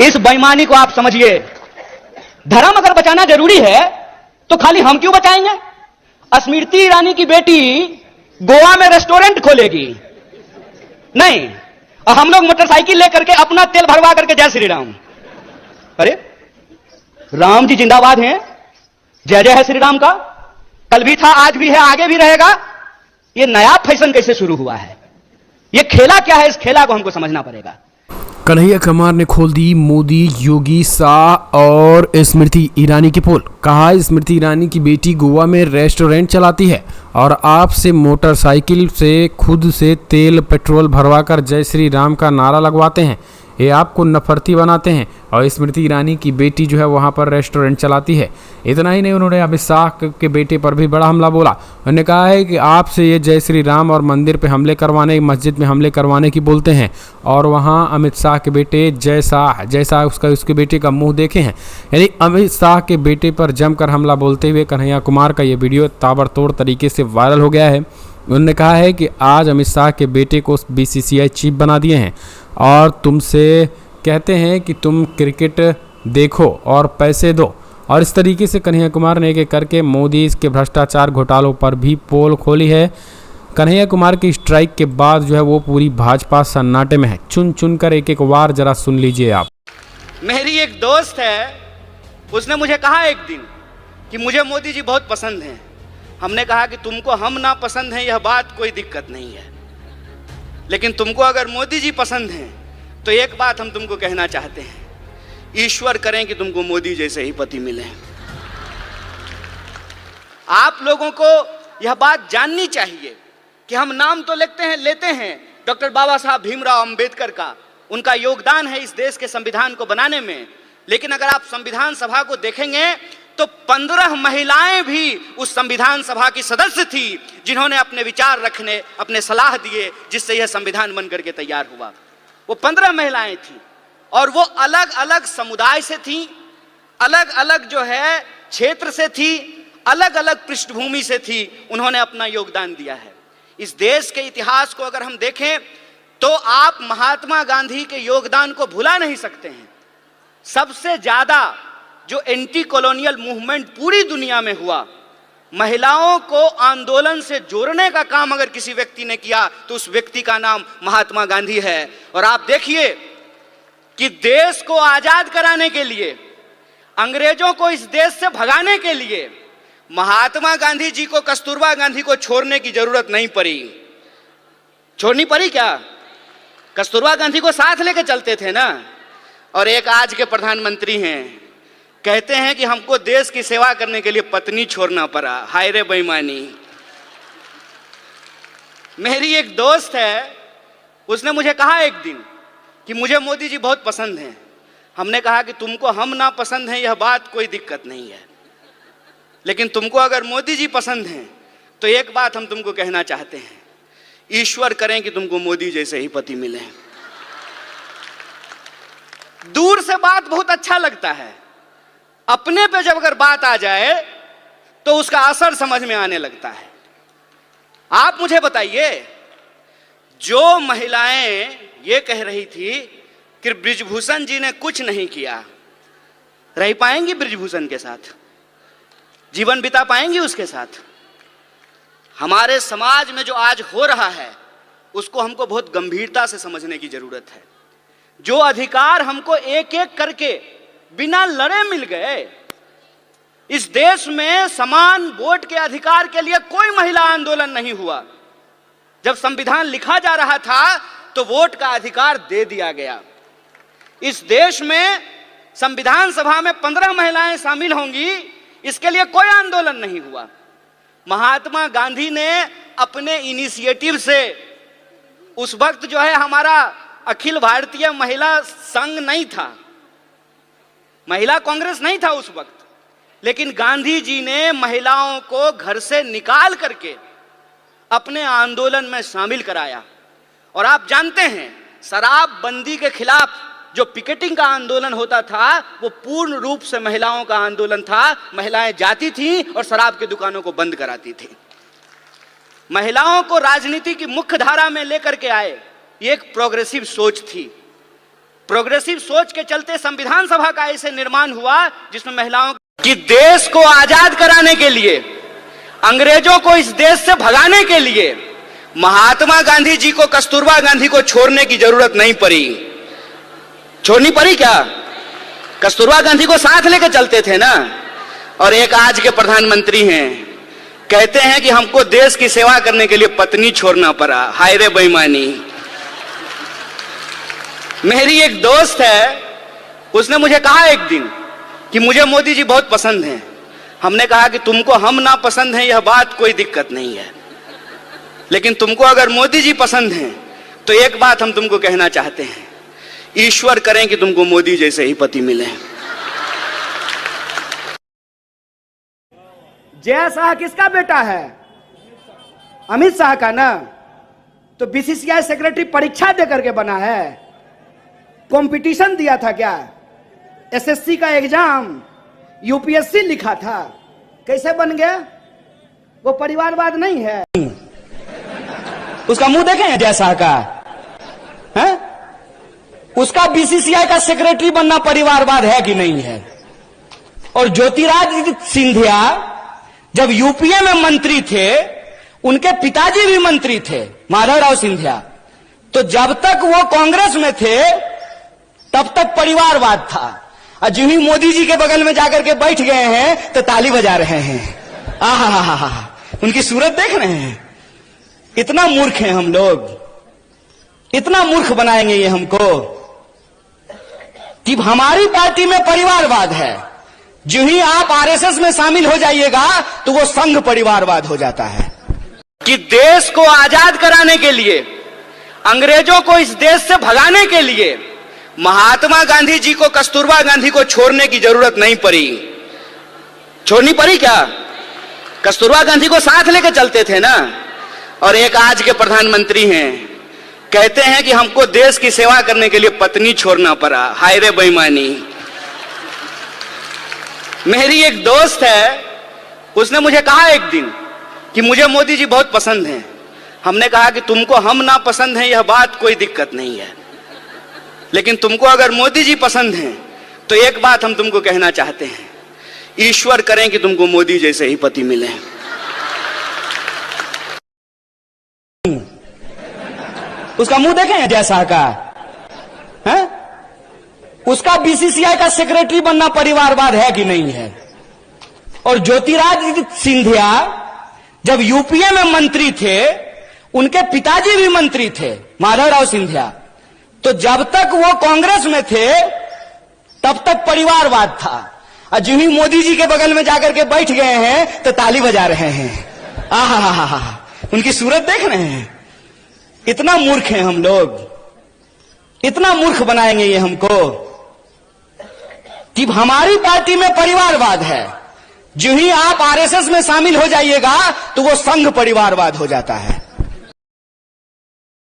इस बेईमानी को आप समझिए। धर्म अगर बचाना जरूरी है तो खाली हम क्यों बचाएंगे? स्मृति ईरानी की बेटी गोवा में रेस्टोरेंट खोलेगी नहीं, और हम लोग मोटरसाइकिल लेकर के अपना तेल भरवा करके जय श्री राम। अरे राम जी जिंदाबाद हैं, जय जय है श्री राम का। कल भी था, आज भी है, आगे भी रहेगा। ये नया फैशन कैसे शुरू हुआ है? ये खेला क्या है? इस खेला को हमको समझना पड़ेगा। कन्हैया कुमार ने खोल दी मोदी, योगी, शाह और स्मृति ईरानी की पोल। कहा स्मृति ईरानी की बेटी गोवा में रेस्टोरेंट चलाती है और आपसे मोटरसाइकिल से खुद से तेल पेट्रोल भरवाकर जय श्री राम का नारा लगवाते हैं। ये आपको नफरती बनाते हैं। और स्मृति ईरानी की बेटी जो है वहाँ पर रेस्टोरेंट चलाती है। इतना ही नहीं, उन्होंने अमित शाह के बेटे पर भी बड़ा हमला बोला। उन्होंने कहा है कि आपसे ये जय श्री राम और मंदिर पे हमले करवाने, मस्जिद में हमले करवाने की बोलते हैं। और वहाँ अमित शाह के बेटे जय शाह उसके बेटे का मुंह देखे हैं। यानी अमित शाह के बेटे पर जमकर हमला बोलते हुए कन्हैया कुमार का ये वीडियो ताबड़तोड़ तरीके से वायरल हो गया है। उन्होंने कहा है कि आज अमित शाह के बेटे को BCCI चीफ बना दिए हैं और तुमसे कहते हैं कि तुम क्रिकेट देखो और पैसे दो। और इस तरीके से कन्हैया कुमार ने एक करके मोदी के भ्रष्टाचार घोटालों पर भी पोल खोली है। कन्हैया कुमार की स्ट्राइक के बाद जो है वो पूरी भाजपा सन्नाटे में है। चुन चुन कर एक वार जरा सुन लीजिए आप। मेरी एक दोस्त है, उसने मुझे कहा एक दिन कि मुझे मोदी जी बहुत पसंद हैं। हमने कहा कि तुमको हम ना पसंद हैं यह बात कोई दिक्कत नहीं है, लेकिन तुमको अगर मोदी जी पसंद हैं तो एक बात हम तुमको कहना चाहते हैं, ईश्वर करें कि तुमको मोदी जैसे ही पति मिले। आप लोगों को यह बात जाननी चाहिए कि हम नाम तो लेते हैं डॉक्टर बाबा साहब भीमराव अंबेडकर का, उनका योगदान है इस देश के संविधान को बनाने में। लेकिन अगर आप संविधान सभा को देखेंगे तो 15 महिलाएं भी उस संविधान सभा की सदस्य थी, जिन्होंने अपने विचार रखने, अपने सलाह दिए, जिससे यह संविधान बनकर के तैयार हुआ। वो 15 महिलाएं थी और वो अलग अलग समुदाय से थी, अलग अलग जो है क्षेत्र से थी, अलग अलग पृष्ठभूमि से थी। उन्होंने अपना योगदान दिया है। इस देश के इतिहास को अगर हम देखें तो आप महात्मा गांधी के योगदान को भुला नहीं सकते हैं। सबसे ज्यादा जो एंटी कॉलोनियल मूवमेंट पूरी दुनिया में हुआ, महिलाओं को आंदोलन से जोड़ने का काम अगर किसी व्यक्ति ने किया तो उस व्यक्ति का नाम महात्मा गांधी है। और आप देखिए कि देश को आजाद कराने के लिए, अंग्रेजों को इस देश से भगाने के लिए महात्मा गांधी जी को, कस्तूरबा गांधी को छोड़ने की जरूरत नहीं पड़ी। छोड़नी पड़ी क्या? कस्तूरबा गांधी को साथ लेके चलते थे ना। और एक आज के प्रधानमंत्री हैं, कहते हैं कि हमको देश की सेवा करने के लिए पत्नी छोड़ना पड़ा। हाय रे बेईमानी। मेरी एक दोस्त है, उसने मुझे कहा एक दिन कि मुझे मोदी जी बहुत पसंद हैं। हमने कहा कि तुमको हम ना पसंद हैं यह बात कोई दिक्कत नहीं है, लेकिन तुमको अगर मोदी जी पसंद हैं तो एक बात हम तुमको कहना चाहते हैं, ईश्वर करें कि तुमको मोदी जैसे ही पति मिले। दूर से बात बहुत अच्छा लगता है, अपने पे जब अगर बात आ जाए तो उसका असर समझ में आने लगता है। आप मुझे बताइए, जो महिलाएं ये कह रही थी कि बृजभूषण जी ने कुछ नहीं किया, रह पाएंगी बृजभूषण के साथ? जीवन बिता पाएंगी उसके साथ? हमारे समाज में जो आज हो रहा है उसको हमको बहुत गंभीरता से समझने की जरूरत है। जो अधिकार हमको एक एक करके बिना लड़े मिल गए, इस देश में समान वोट के अधिकार के लिए कोई महिला आंदोलन नहीं हुआ। जब संविधान लिखा जा रहा था तो वोट का अधिकार दे दिया गया। इस देश में संविधान सभा में 15 महिलाएं शामिल होंगी, इसके लिए कोई आंदोलन नहीं हुआ। महात्मा गांधी ने अपने इनिशिएटिव से, उस वक्त जो है हमारा अखिल भारतीय महिला संघ नहीं था, महिला कांग्रेस नहीं था उस वक्त, लेकिन गांधी जी ने महिलाओं को घर से निकाल करके अपने आंदोलन में शामिल कराया। और आप जानते हैं, शराबबंदी के खिलाफ जो पिकेटिंग का आंदोलन होता था वो पूर्ण रूप से महिलाओं का आंदोलन था। महिलाएं जाती थीं और शराब की दुकानों को बंद कराती थी। महिलाओं को राजनीति की मुख्य धारा में लेकर के आए, ये एक प्रोग्रेसिव सोच थी। प्रोग्रेसिव सोच के चलते संविधान सभा का ऐसे निर्माण हुआ जिसमें महिलाओं कि देश को आजाद कराने के लिए, अंग्रेजों को इस देश से भगाने के लिए महात्मा गांधी जी को कस्तूरबा गांधी को छोड़ने की जरूरत नहीं पड़ी। छोड़नी पड़ी क्या? कस्तूरबा गांधी को साथ लेकर चलते थे ना। और एक आज के प्रधानमंत्री हैं, कहते हैं कि हमको देश की सेवा करने के लिए पत्नी छोड़ना पड़ा। हाय रे बेईमानी। मेरी एक दोस्त है, उसने मुझे कहा एक दिन कि मुझे मोदी जी बहुत पसंद हैं। हमने कहा कि तुमको हम ना पसंद हैं यह बात कोई दिक्कत नहीं है, लेकिन तुमको अगर मोदी जी पसंद हैं तो एक बात हम तुमको कहना चाहते हैं, ईश्वर करें कि तुमको मोदी जैसे ही पति मिले। जय शाह किसका बेटा है? अमित शाह का ना। तो बीसीसीआई सेक्रेटरी परीक्षा दे करके बना है? कंपटीशन दिया था क्या? एसएससी का एग्जाम, यूपीएससी लिखा था? कैसे बन गया? वो परिवारवाद नहीं है। उसका मुंह देखें जय शाह का है? उसका बीसीसीआई का सेक्रेटरी बनना परिवारवाद है कि नहीं है? और ज्योतिरादित्य सिंधिया जब यूपीए में मंत्री थे, उनके पिताजी भी मंत्री थे, माधवराव सिंधिया। तो जब तक वो कांग्रेस में थे तब तक परिवारवाद था, और जो ही मोदी जी के बगल में जाकर के बैठ गए हैं तो ताली बजा रहे हैं। आहा, उनकी सूरत देख रहे हैं। इतना मूर्ख हैं हम लोग, इतना मूर्ख बनाएंगे ये हमको कि हमारी पार्टी में परिवारवाद है। जो ही आप आरएसएस में शामिल हो जाइएगा तो वो संघ परिवारवाद हो जाता है। कि देश को आजाद कराने के लिए, अंग्रेजों को इस देश से भगाने के लिए महात्मा गांधी जी को कस्तूरबा गांधी को छोड़ने की जरूरत नहीं पड़ी। छोड़नी पड़ी क्या? कस्तूरबा गांधी को साथ लेकर चलते थे ना। और एक आज के प्रधानमंत्री हैं, कहते हैं कि हमको देश की सेवा करने के लिए पत्नी छोड़ना पड़ा। हाय रे बेईमानी। मेरी एक दोस्त है, उसने मुझे कहा एक दिन कि मुझे मोदी जी बहुत पसंद हैं। हमने कहा कि तुमको हम ना पसंद हैं यह बात कोई दिक्कत नहीं है, लेकिन तुमको अगर मोदी जी पसंद हैं तो एक बात हम तुमको कहना चाहते हैं, ईश्वर करें कि तुमको मोदी जैसे ही पति मिले। उसका मुंह देखें जय शाह का है? उसका बीसीसीआई का सेक्रेटरी बनना परिवारवाद है कि नहीं है? और ज्योतिरादित्य सिंधिया जब यूपीए में मंत्री थे, उनके पिताजी भी मंत्री थे, माधवराव सिंधिया। तो जब तक वो कांग्रेस में थे तब तक परिवारवाद था, और जो ही मोदी जी के बगल में जाकर के बैठ गए हैं तो ताली बजा रहे हैं। आहा, उनकी सूरत देख रहे हैं। इतना मूर्ख हैं हम लोग, इतना मूर्ख बनाएंगे ये हमको कि हमारी पार्टी में परिवारवाद है। जो ही आप आरएसएस में शामिल हो जाइएगा तो वो संघ परिवारवाद हो जाता है।